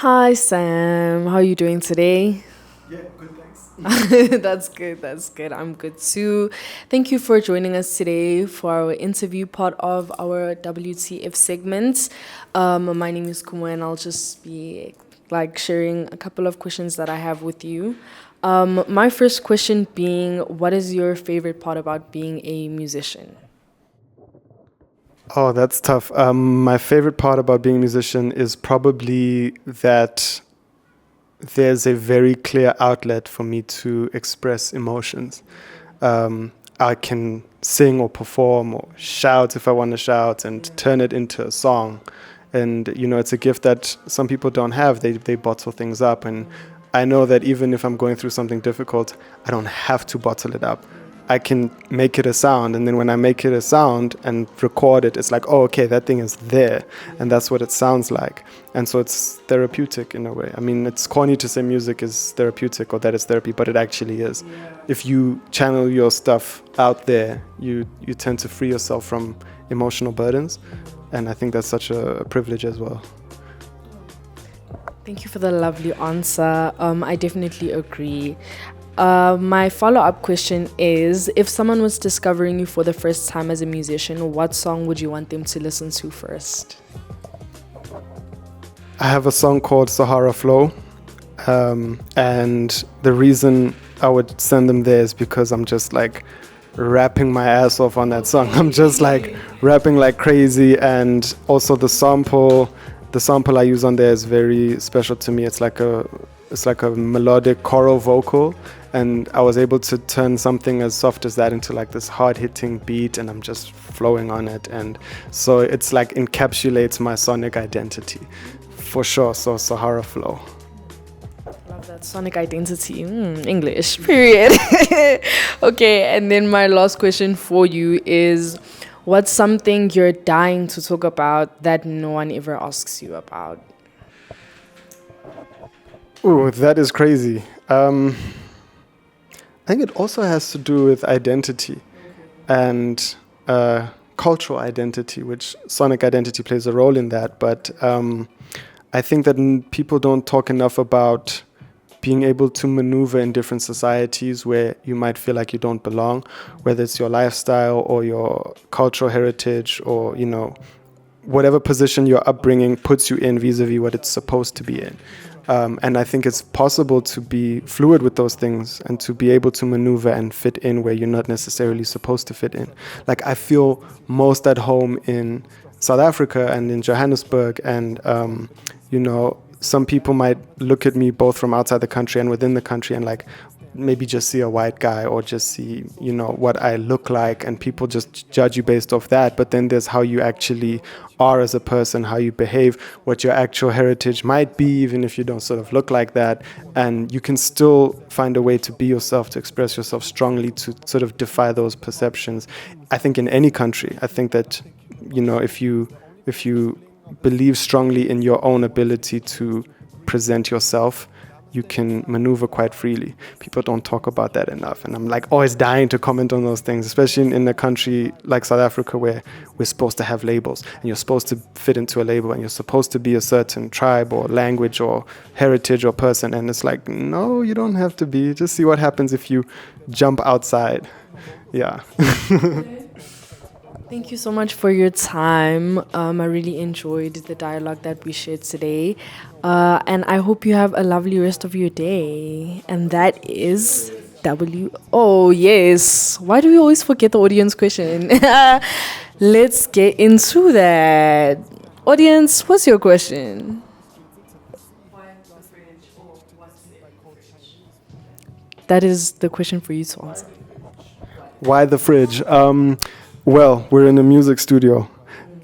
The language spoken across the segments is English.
Hi Sam, how are you doing today? Yeah, good, thanks. That's good, that's good. I'm good too. Thank you for joining us today for our interview part of our WTF segment. My name is Kumo and I'll just be like sharing a couple of questions that I have with you. My first question being, what is your favorite part about being a musician? Oh, that's tough. My favorite part about being a musician is probably that there's a very clear outlet for me to express emotions. I can sing or perform or shout if I want to shout and turn it into a song. And, it's a gift that some people don't have. They bottle things up. And I know that even if I'm going through something difficult, I don't have to bottle it up. I can make it a sound, and then when I make it a sound and record it, it's like, oh, okay, that thing is there, and that's what it sounds like. And so it's therapeutic in a way. I mean, it's corny to say music is therapeutic or that it's therapy, but it actually is. If you channel your stuff out there, you tend to free yourself from emotional burdens, and I think that's such a privilege as well. Thank you for the lovely answer. I definitely agree. My follow up question is, if someone was discovering you for the first time as a musician, what song would you want them to listen to first? I have a song called Sahara Flow, and the reason I would send them there is because I'm just like rapping my ass off on that song. I'm just like rapping like crazy, and also the sample I use on there is very special to me. It's like a melodic choral vocal, and I was able to turn something as soft as that into like this hard-hitting beat, and I'm just flowing on it, and so it's like encapsulates my sonic identity for sure. So Sahara Flow. Love that sonic identity. English, period. Okay, and then my last question for you is, what's something you're dying to talk about that no one ever asks you about? Ooh, that is crazy. I think it also has to do with identity and cultural identity, which sonic identity plays a role in that. But I think that people don't talk enough about being able to maneuver in different societies where you might feel like you don't belong, whether it's your lifestyle or your cultural heritage or, whatever position your upbringing puts you in vis-a-vis what it's supposed to be in. And I think it's possible to be fluid with those things and to be able to maneuver and fit in where you're not necessarily supposed to fit in. Like, I feel most at home in South Africa and in Johannesburg, and some people might look at me both from outside the country and within the country and like maybe just see a white guy or just see, what I look like, and people just judge you based off that. But then there's how you actually are as a person, how you behave, what your actual heritage might be, even if you don't sort of look like that. And you can still find a way to be yourself, to express yourself strongly, to sort of defy those perceptions. I think in any country, I think that, if you believe strongly in your own ability to present yourself, you can maneuver quite freely. People don't talk about that enough. And I'm like always dying to comment on those things, especially in a country like South Africa where we're supposed to have labels and you're supposed to fit into a label and you're supposed to be a certain tribe or language or heritage or person. And it's like, no, you don't have to be. Just see what happens if you jump outside. Yeah. Thank you so much for your time. I really enjoyed the dialogue that we shared today. And I hope you have a lovely rest of your day. And that is W. Oh, yes. Why do we always forget the audience question? Let's get into that. Audience, what's your question? That is the question for you to answer. Why the fridge? Well, we're in a music studio.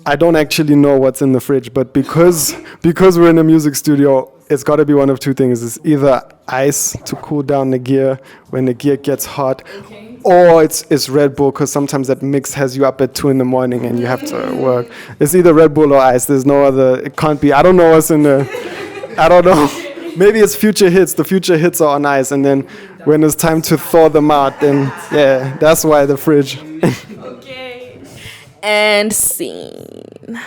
I don't actually know what's in the fridge, but because we're in a music studio, it's got to be one of two things. It's either ice to cool down the gear when the gear gets hot, or it's Red Bull, because sometimes that mix has you up at 2 a.m. and you have to work. It's either Red Bull or ice. There's no other. It can't be. I don't know what's in there. I don't know. Maybe it's future hits. The future hits are on ice, and then when it's time to thaw them out, then yeah, that's why the fridge. And scene.